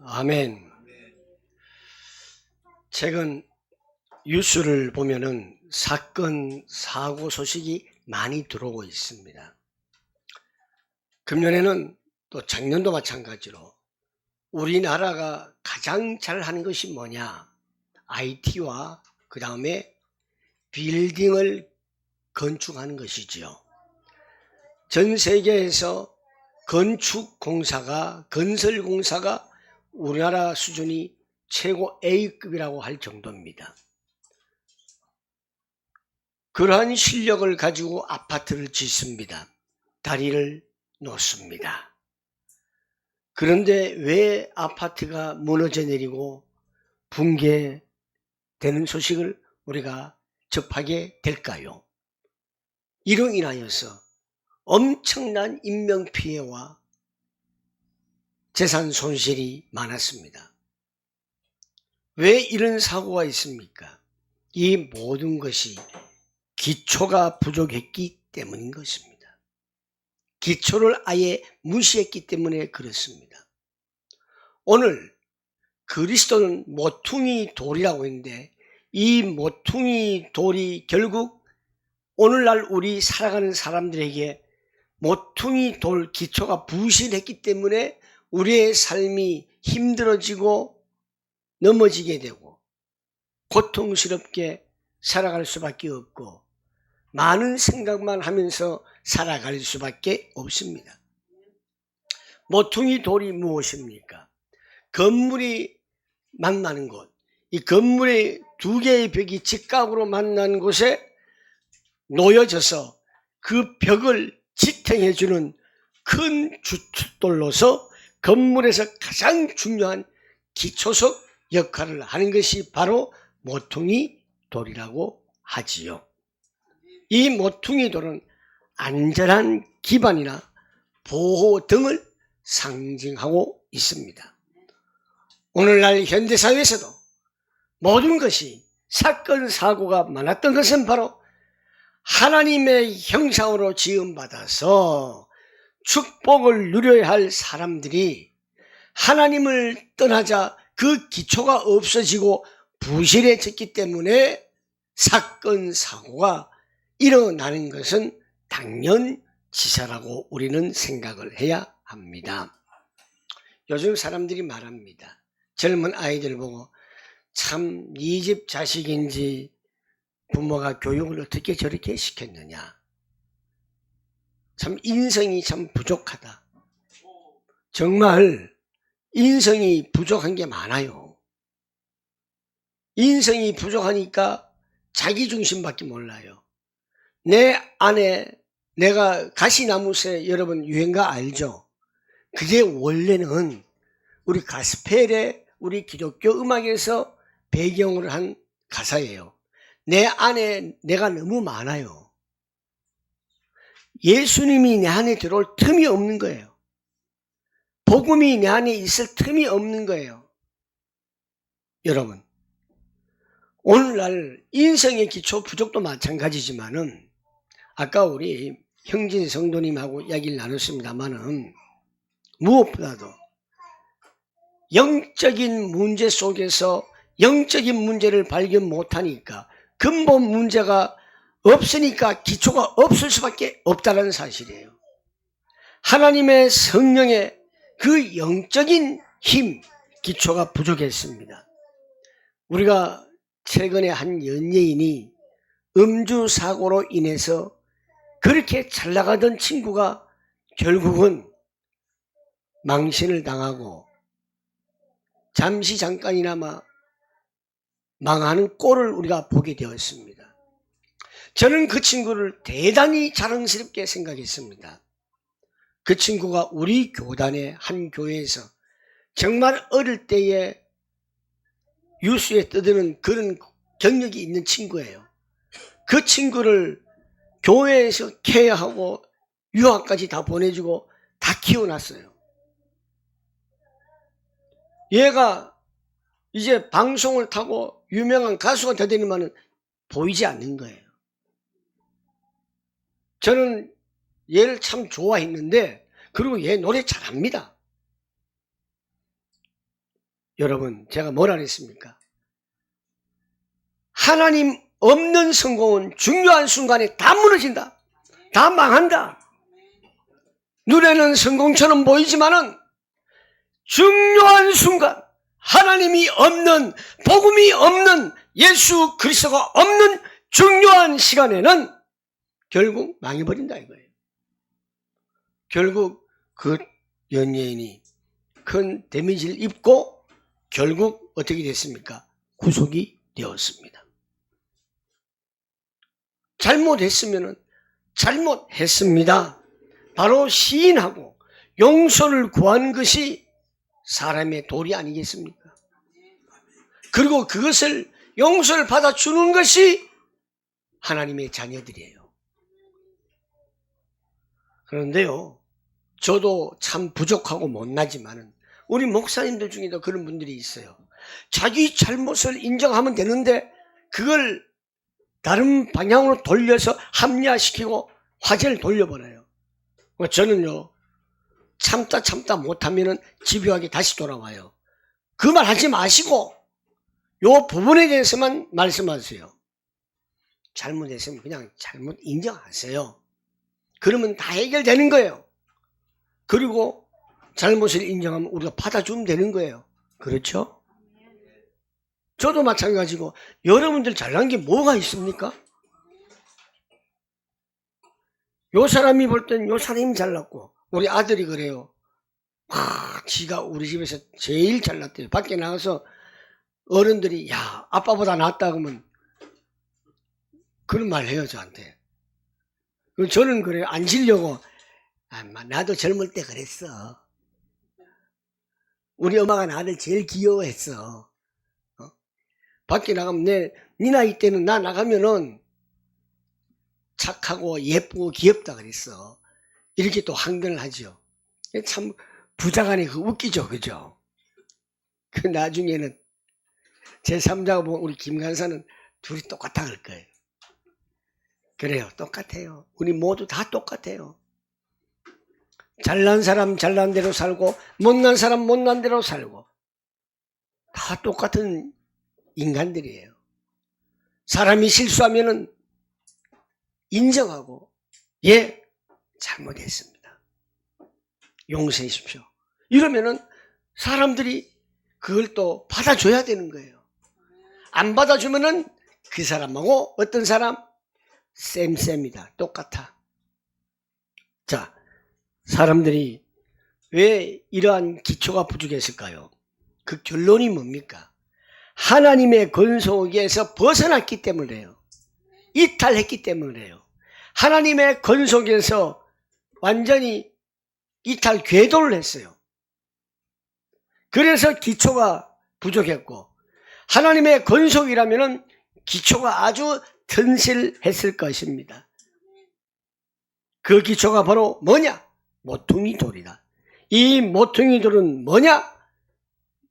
아멘. 최근 뉴스를 보면은 사건, 사고 소식이 많이 들어오고 있습니다. 금년에는 또 작년도 마찬가지로 우리나라가 가장 잘하는 것이 뭐냐? IT와 그 다음에 빌딩을 건축하는 것이지요. 전 세계에서 건설공사가 우리나라 수준이 최고 A급이라고 할 정도입니다. 그러한 실력을 가지고 아파트를 짓습니다. 다리를 놓습니다. 그런데 왜 아파트가 무너져 내리고 붕괴되는 소식을 우리가 접하게 될까요? 이로 인하여서 엄청난 인명피해와 재산 손실이 많았습니다. 왜 이런 사고가 있습니까? 이 모든 것이 기초가 부족했기 때문인 것입니다. 기초를 아예 무시했기 때문에 그렇습니다. 오늘 그리스도는 모퉁이 돌이라고 했는데 이 모퉁이 돌이 결국 오늘날 우리 살아가는 사람들에게 모퉁이 돌 기초가 부실했기 때문에 우리의 삶이 힘들어지고 넘어지게 되고 고통스럽게 살아갈 수밖에 없고 많은 생각만 하면서 살아갈 수밖에 없습니다. 모퉁이 돌이 무엇입니까? 건물이 만나는 곳, 이 건물의 두 개의 벽이 직각으로 만난 곳에 놓여져서 그 벽을 지탱해주는 큰 주춧돌로서 건물에서 가장 중요한 기초석 역할을 하는 것이 바로 모퉁이 돌이라고 하지요. 이 모퉁이 돌은 안전한 기반이나 보호 등을 상징하고 있습니다. 오늘날 현대사회에서도 모든 것이 사건, 사고가 많았던 것은 바로 하나님의 형상으로 지음받아서 축복을 누려야 할 사람들이 하나님을 떠나자 그 기초가 없어지고 부실해졌기 때문에 사건, 사고가 일어나는 것은 당연지사라고 우리는 생각을 해야 합니다. 요즘 사람들이 말합니다. 젊은 아이들 보고 참 이 집 자식인지 부모가 교육을 어떻게 저렇게 시켰느냐. 참 인성이 참 부족하다. 정말 인성이 부족한 게 많아요. 인성이 부족하니까 자기중심밖에 몰라요. 내 안에 내가 가시나무새 여러분 유행가 알죠? 그게 원래는 우리 가스펠의 우리 기독교 음악에서 배경을 한 가사예요. 내 안에 내가 너무 많아요. 예수님이 내 안에 들어올 틈이 없는 거예요. 복음이 내 안에 있을 틈이 없는 거예요. 여러분, 오늘날 인성의 기초 부족도 마찬가지지만은 아까 우리 형진 성도님하고 이야기를 나눴습니다만은 무엇보다도 영적인 문제 속에서 영적인 문제를 발견 못하니까 근본 문제가 없으니까 기초가 없을 수밖에 없다는 사실이에요. 하나님의 성령의 그 영적인 힘, 기초가 부족했습니다. 우리가 최근에 한 연예인이 음주사고로 인해서 그렇게 잘 나가던 친구가 결국은 망신을 당하고 잠깐이나마 망하는 꼴을 우리가 보게 되었습니다. 저는 그 친구를 대단히 자랑스럽게 생각했습니다. 그 친구가 우리 교단의 한 교회에서 정말 어릴 때에 뉴스에 떠드는 그런 경력이 있는 친구예요. 그 친구를 교회에서 케어하고 유학까지 다 보내주고 다 키워놨어요. 얘가 이제 방송을 타고 유명한 가수가 되더니만은 보이지 않는 거예요. 저는 얘를 참 좋아했는데, 그리고 얘 노래 잘합니다. 여러분, 제가 뭐라 그랬습니까? 하나님 없는 성공은 중요한 순간에 다 무너진다. 다 망한다. 눈에는 성공처럼 보이지만은 중요한 순간, 하나님이 없는, 복음이 없는, 예수 그리스도가 없는 중요한 시간에는 결국 망해버린다 이거예요. 결국 그 연예인이 큰 데미지를 입고 결국 어떻게 됐습니까? 구속이 되었습니다. 잘못했으면 잘못했습니다. 바로 시인하고 용서를 구한 것이 사람의 도리 아니겠습니까? 그리고 그것을 용서를 받아주는 것이 하나님의 자녀들이에요. 그런데요, 저도 참 부족하고 못나지만은 우리 목사님들 중에도 그런 분들이 있어요. 자기 잘못을 인정하면 되는데 그걸 다른 방향으로 돌려서 합리화시키고 화제를 돌려버려요. 저는요, 참다 못하면은 집요하게 다시 돌아와요. 그 말 하지 마시고 요 부분에 대해서만 말씀하세요. 잘못했으면 그냥 잘못 인정하세요. 그러면 다 해결되는 거예요. 그리고 잘못을 인정하면 우리가 받아주면 되는 거예요. 그렇죠? 저도 마찬가지고 여러분들 잘난 게 뭐가 있습니까? 요 사람이 볼 땐 요 사람이 잘났고 우리 아들이 그래요. 지가 우리 집에서 제일 잘났대요. 밖에 나가서 어른들이 야 아빠보다 낫다 그러면 그런 말 해요 저한테. 저는 그래요. 안 지려고 나도 젊을 때 그랬어. 우리 엄마가 나를 제일 귀여워했어. 밖에 나가면 네 나이 때는 나 나가면은 착하고 예쁘고 귀엽다 그랬어. 이렇게 또 항변을 하죠. 참 부자간에 그 웃기죠, 그죠? 그 나중에는 제 3자가 보면 우리 김간사는 둘이 똑같아 그럴 거예요. 그래요, 똑같아요. 우리 모두 다 똑같아요. 잘난 사람 잘난 대로 살고 못난 사람 못난 대로 살고 다 똑같은 인간들이에요. 사람이 실수하면은 인정하고 예 잘못했습니다. 용서해 주십시오. 이러면은 사람들이 그걸 또 받아줘야 되는 거예요. 안 받아주면은 그 사람하고 어떤 사람 쌤쌤이다. 똑같아. 자, 사람들이 왜 이러한 기초가 부족했을까요? 그 결론이 뭡니까? 하나님의 권속에서 벗어났기 때문에요. 이탈했기 때문에요. 하나님의 권속에서 완전히 이탈 궤도를 했어요. 그래서 기초가 부족했고 하나님의 권속이라면은 기초가 아주 튼실했을 것입니다. 그 기초가 바로 뭐냐? 모퉁이 돌이다. 이 모퉁이 돌은 뭐냐?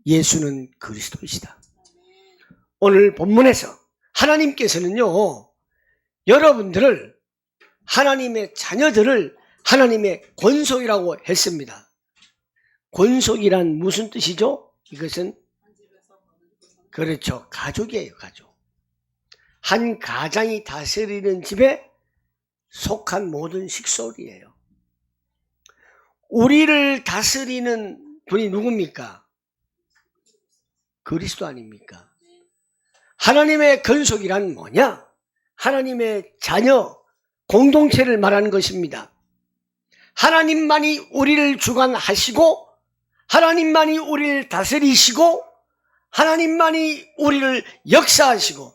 예수는 그리스도이시다. 오늘 본문에서 하나님께서는요, 여러분들을 하나님의 자녀들을 하나님의 권속이라고 했습니다. 권속이란 무슨 뜻이죠? 이것은 그렇죠. 가족이에요. 가족. 한 가장이 다스리는 집에 속한 모든 식솔이에요. 우리를 다스리는 분이 누굽니까? 그리스도 아닙니까? 하나님의 권속이란 뭐냐? 하나님의 자녀, 공동체를 말하는 것입니다. 하나님만이 우리를 주관하시고 하나님만이 우리를 다스리시고 하나님만이 우리를 역사하시고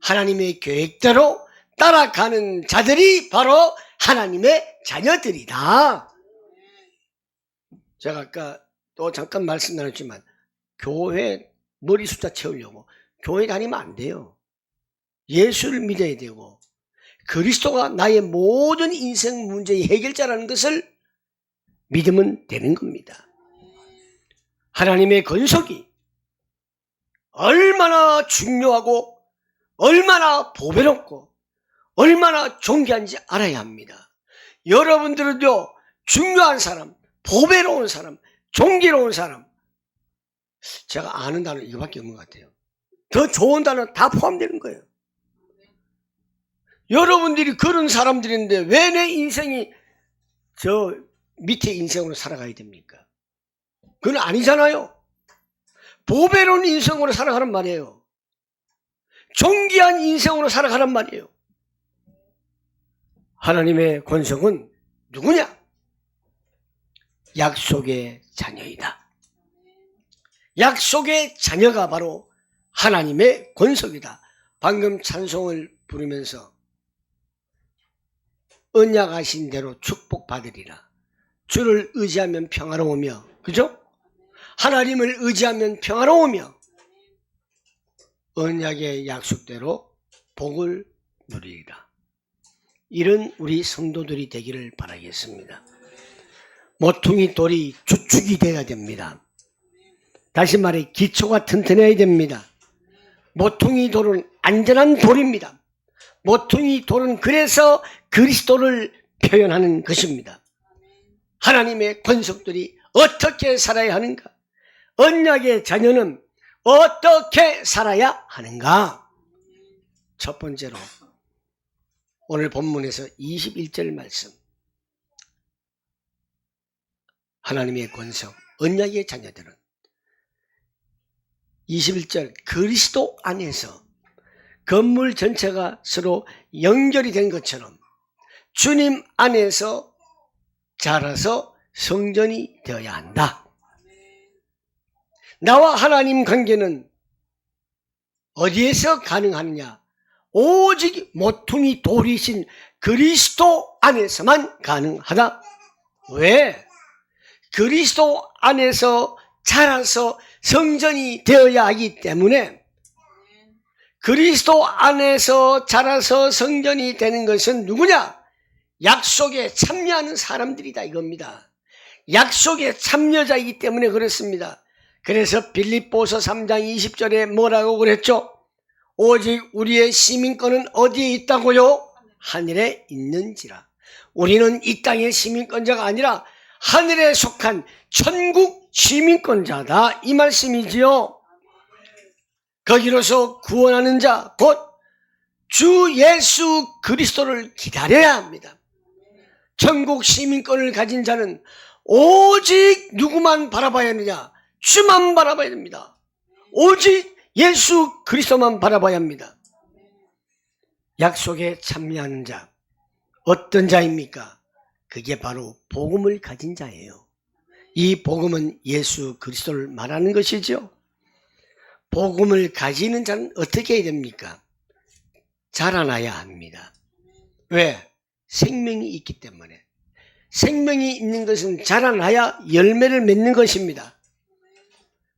하나님의 계획대로 따라가는 자들이 바로 하나님의 자녀들이다. 제가 아까 또 잠깐 말씀 나눴지만 교회 머리 숫자 채우려고 교회 다니면 안 돼요. 예수를 믿어야 되고 그리스도가 나의 모든 인생 문제의 해결자라는 것을 믿으면 되는 겁니다. 하나님의 권속이 얼마나 중요하고 얼마나 보배롭고 얼마나 존귀한지 알아야 합니다. 여러분들은요, 중요한 사람, 보배로운 사람, 존귀로운 사람, 제가 아는 단어 이거밖에 없는 것 같아요. 더 좋은 단어 다 포함되는 거예요. 여러분들이 그런 사람들인데 왜 내 인생이 저 밑에 인생으로 살아가야 됩니까? 그건 아니잖아요. 보배로운 인생으로 살아가란 말이에요. 존귀한 인생으로 살아가란 말이에요. 하나님의 권속은 누구냐? 약속의 자녀이다. 약속의 자녀가 바로 하나님의 권속이다. 방금 찬송을 부르면서 언약하신 대로 축복받으리라. 주를 의지하면 평화로우며, 그죠? 하나님을 의지하면 평화로우며 언약의 약속대로 복을 누리리라. 이런 우리 성도들이 되기를 바라겠습니다. 모퉁이 돌이 주축이 되어야 됩니다. 다시 말해 기초가 튼튼해야 됩니다. 모퉁이 돌은 안전한 돌입니다. 모퉁이 돌은 그래서 그리스도를 표현하는 것입니다. 하나님의 권속들이 어떻게 살아야 하는가? 언약의 자녀는 어떻게 살아야 하는가? 첫 번째로 오늘 본문에서 21절 말씀, 하나님의 권속, 언약의 자녀들은 21절 그리스도 안에서 건물 전체가 서로 연결이 된 것처럼 주님 안에서 자라서 성전이 되어야 한다. 나와 하나님 관계는 어디에서 가능하느냐? 오직 모퉁이 돌이신 그리스도 안에서만 가능하다. 왜? 그리스도 안에서 자라서 성전이 되어야 하기 때문에, 그리스도 안에서 자라서 성전이 되는 것은 누구냐? 약속에 참여하는 사람들이다 이겁니다. 약속에 참여자이기 때문에 그렇습니다. 그래서 빌립보서 3장 20절에 뭐라고 그랬죠? 오직 우리의 시민권은 어디에 있다고요? 하늘에 있는지라. 우리는 이 땅의 시민권자가 아니라 하늘에 속한 천국 시민권자다 이 말씀이지요. 거기로서 구원하는 자 곧 주 예수 그리스도를 기다려야 합니다. 천국 시민권을 가진 자는 오직 누구만 바라봐야 하느냐? 주만 바라봐야 됩니다. 오직 예수 그리스도만 바라봐야 합니다. 약속에 참여하는 자, 어떤 자입니까? 그게 바로 복음을 가진 자예요. 이 복음은 예수 그리스도를 말하는 것이죠. 복음을 가지는 자는 어떻게 해야 됩니까? 자라나야 합니다. 왜? 생명이 있기 때문에. 생명이 있는 것은 자라나야 열매를 맺는 것입니다.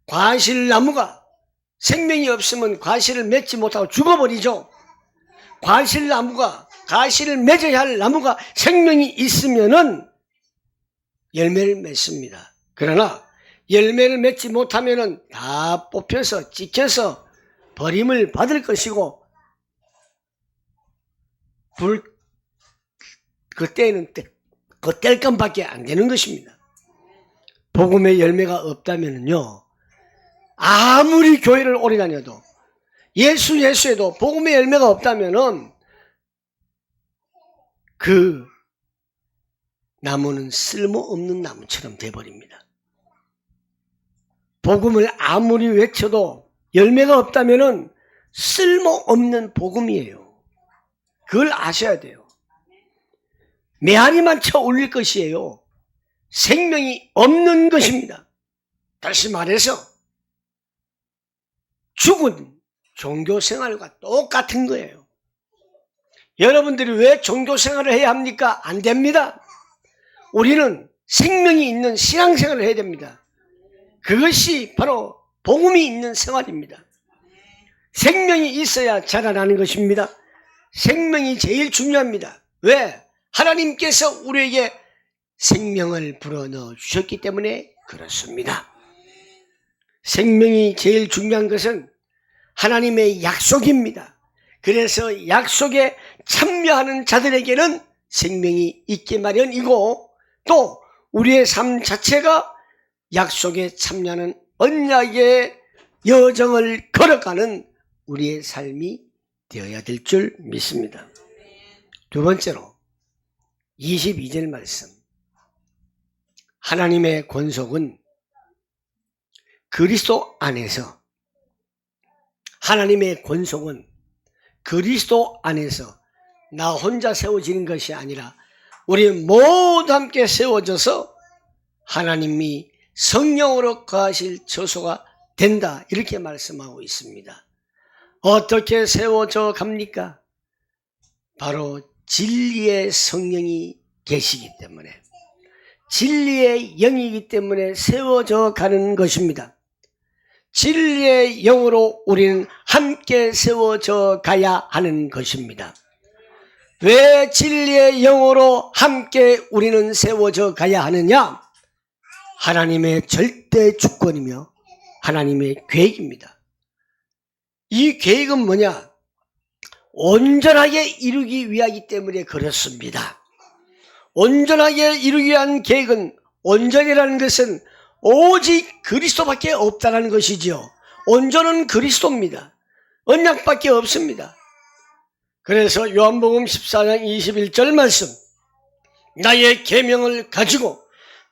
과실나무가 생명이 없으면 과실을 맺지 못하고 죽어버리죠. 과실나무가, 과실을 맺어야 할 나무가 생명이 있으면은 열매를 맺습니다. 그러나 열매를 맺지 못하면은 다 뽑혀서 찍혀서 버림을 받을 것이고, 그때는 뗄감밖에 안 되는 것입니다. 복음의 열매가 없다면요, 아무리 교회를 오래 다녀도 예수에도 복음의 열매가 없다면은 그 나무는 쓸모없는 나무처럼 돼버립니다. 복음을 아무리 외쳐도 열매가 없다면은 쓸모없는 복음이에요. 그걸 아셔야 돼요. 메아리만 쳐 올릴 것이에요. 생명이 없는 것입니다. 다시 말해서 죽은 종교생활과 똑같은 거예요. 여러분들이 왜 종교생활을 해야 합니까? 안 됩니다. 우리는 생명이 있는 신앙생활을 해야 됩니다. 그것이 바로 복음이 있는 생활입니다. 생명이 있어야 자라나는 것입니다. 생명이 제일 중요합니다. 왜? 하나님께서 우리에게 생명을 불어넣어 주셨기 때문에 그렇습니다. 생명이 제일 중요한 것은 하나님의 약속입니다. 그래서 약속에 참여하는 자들에게는 생명이 있기 마련이고, 또 우리의 삶 자체가 약속에 참여하는 언약의 여정을 걸어가는 우리의 삶이 되어야 될 줄 믿습니다. 두 번째로 22절 말씀. 하나님의 권속은 그리스도 안에서, 하나님의 권속은 그리스도 안에서 나 혼자 세워지는 것이 아니라 우리 모두 함께 세워져서 하나님이 성령으로 거하실 처소가 된다, 이렇게 말씀하고 있습니다. 어떻게 세워져 갑니까? 바로 진리의 성령이 계시기 때문에, 진리의 영이기 때문에 세워져 가는 것입니다. 진리의 영으로 우리는 함께 세워져 가야 하는 것입니다. 왜 진리의 영으로 함께 우리는 세워져 가야 하느냐? 하나님의 절대 주권이며 하나님의 계획입니다. 이 계획은 뭐냐? 온전하게 이루기 위하기 때문에 그렇습니다. 온전하게 이루기 위한 계획은, 온전이라는 것은 오직 그리스도밖에 없다는 것이지요. 온전은 그리스도입니다. 언약밖에 없습니다. 그래서 요한복음 14장 21절 말씀, 나의 계명을 가지고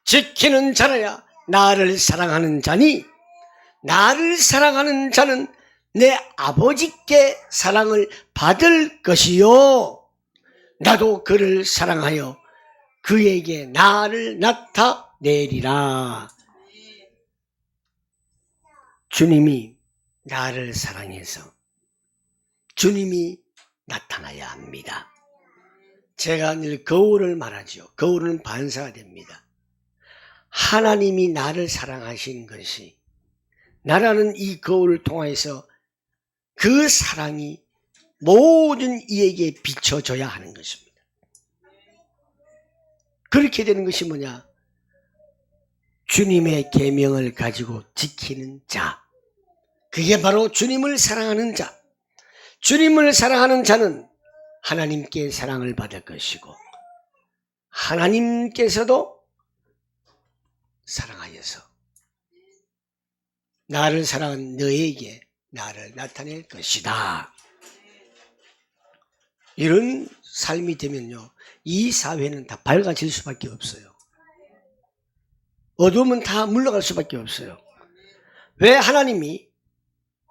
지키는 자라야 나를 사랑하는 자니, 나를 사랑하는 자는 내 아버지께 사랑을 받을 것이요, 나도 그를 사랑하여 그에게 나를 나타내리라. 주님이 나를 사랑해서 주님이 나타나야 합니다. 제가 늘 거울을 말하죠. 거울은 반사가 됩니다. 하나님이 나를 사랑하신 것이, 나라는 이 거울을 통해서 그 사랑이 모든 이에게 비춰져야 하는 것입니다. 그렇게 되는 것이 뭐냐? 주님의 계명을 가지고 지키는 자, 그게 바로 주님을 사랑하는 자. 주님을 사랑하는 자는 하나님께 사랑을 받을 것이고, 하나님께서도 사랑하여서 나를 사랑한 너에게 나를 나타낼 것이다. 이런 삶이 되면요, 이 사회는 다 밝아질 수밖에 없어요. 어두움은 다 물러갈 수밖에 없어요. 왜? 하나님이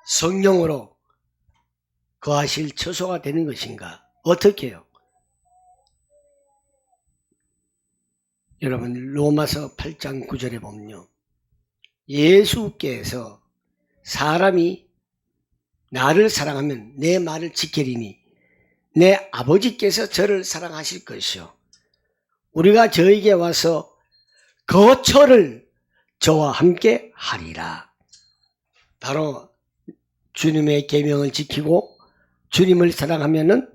성령으로 거하실 처소가 되는 것인가? 어떻게 해요? 여러분, 로마서 8장 9절에 보면요, 예수께서 사람이 나를 사랑하면 내 말을 지키리니 내 아버지께서 저를 사랑하실 것이요, 우리가 저에게 와서 거처를 저와 함께 하리라. 바로 주님의 계명을 지키고 주님을 사랑하면은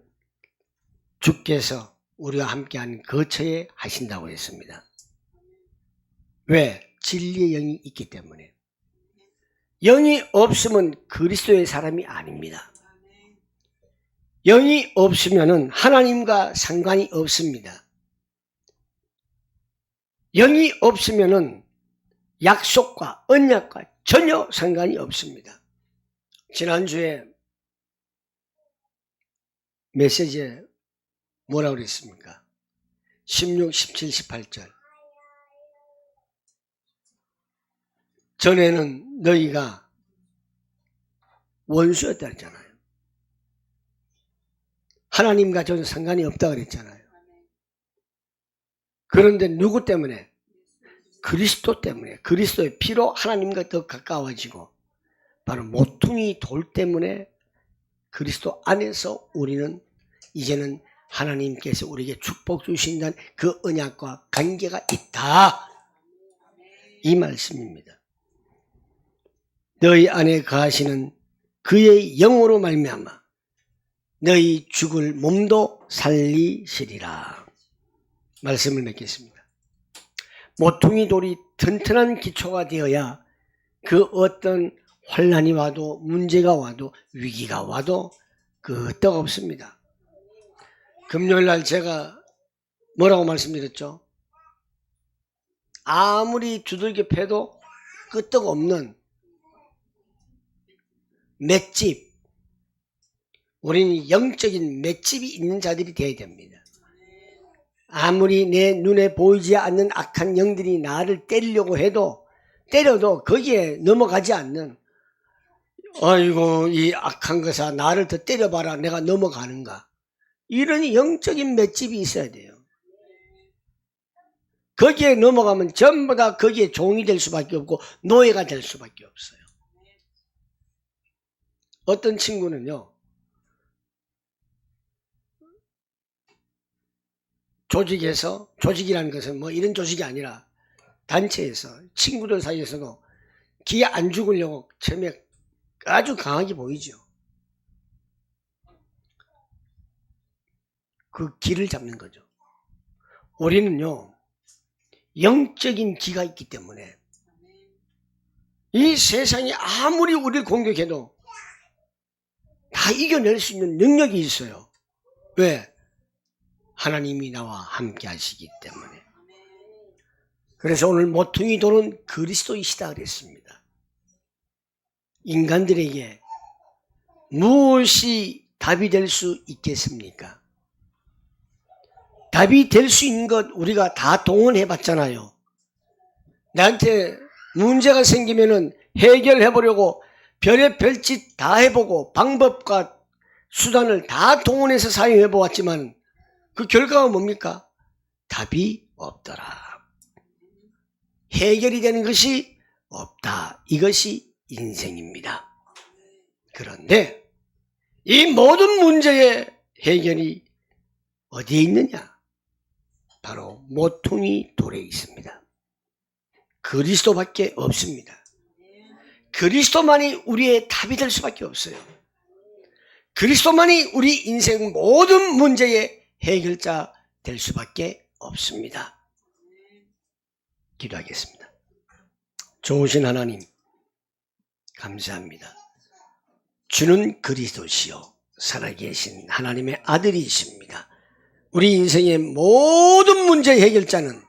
주께서 우리와 함께한 거처에 하신다고 했습니다. 왜? 진리의 영이 있기 때문에. 영이 없으면 그리스도의 사람이 아닙니다. 영이 없으면은 하나님과 상관이 없습니다. 영이 없으면은 약속과 언약과 전혀 상관이 없습니다. 지난주에 메시지에 뭐라고 그랬습니까? 16, 17, 18절. 전에는 너희가 원수였다 그랬잖아요. 하나님과 저는 상관이 없다 그랬잖아요. 그런데 누구 때문에? 그리스도 때문에, 그리스도의 피로 하나님과 더 가까워지고, 바로 모퉁이 돌 때문에 그리스도 안에서 우리는 이제는 하나님께서 우리에게 축복 주신다는 그 언약과 관계가 있다, 이 말씀입니다. 너희 안에 거하시는 그의 영으로 말미암아 너희 죽을 몸도 살리시리라. 말씀을 맺겠습니다. 모퉁이 돌이 튼튼한 기초가 되어야 그 어떤 환난이 와도, 문제가 와도, 위기가 와도 끄떡없습니다. 금요일날 제가 뭐라고 말씀드렸죠? 아무리 두들겨 패도 끄떡없는 맷집. 우리는 영적인 맷집이 있는 자들이 되어야 됩니다. 아무리 내 눈에 보이지 않는 악한 영들이 나를 때리려고 해도 때려도 거기에 넘어가지 않는, 아이고 이 악한 것아 나를 더 때려봐라 내가 넘어가는가, 이런 영적인 맷집이 있어야 돼요. 거기에 넘어가면 전부 다 거기에 종이 될 수밖에 없고 노예가 될 수밖에 없어요. 어떤 친구는요, 조직에서, 조직이라는 것은 뭐 이런 조직이 아니라 단체에서 친구들 사이에서도 기 안 죽으려고 처음에 아주 강하게 보이죠. 그 기를 잡는 거죠. 우리는요, 영적인 기가 있기 때문에 이 세상이 아무리 우리를 공격해도 다 이겨낼 수 있는 능력이 있어요. 왜? 하나님이 나와 함께 하시기 때문에. 그래서 오늘 모퉁이 돌은 그리스도이시다 그랬습니다. 인간들에게 무엇이 답이 될 수 있겠습니까? 답이 될 수 있는 것 우리가 다 동원해 봤잖아요. 나한테 문제가 생기면은 해결해 보려고 별의 별짓 다 해보고 방법과 수단을 다 동원해서 사용해 보았지만 그 결과가 뭡니까? 답이 없더라. 해결이 되는 것이 없다. 이것이 인생입니다. 그런데 이 모든 문제의 해결이 어디에 있느냐? 바로 모퉁이 돌에 있습니다. 그리스도밖에 없습니다. 그리스도만이 우리의 답이 될 수밖에 없어요. 그리스도만이 우리 인생 모든 문제의 해결자 될 수밖에 없습니다. 기도하겠습니다. 좋으신 하나님, 감사합니다. 주는 그리스도시요 살아계신 하나님의 아들이십니다. 우리 인생의 모든 문제 해결자는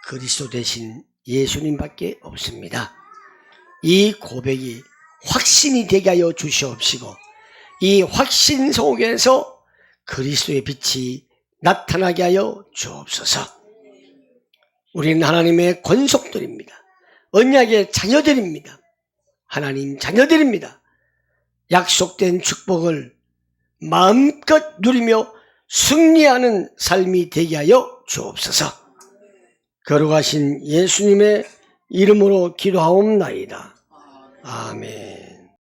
그리스도 대신 예수님밖에 없습니다. 이 고백이 확신이 되게 하여 주시옵시고 이 확신 속에서 그리스도의 빛이 나타나게 하여 주옵소서. 우리는 하나님의 권속들입니다. 언약의 자녀들입니다. 하나님 자녀들입니다. 약속된 축복을 마음껏 누리며 승리하는 삶이 되게 하여 주옵소서. 거룩하신 예수님의 이름으로 기도하옵나이다. 아멘.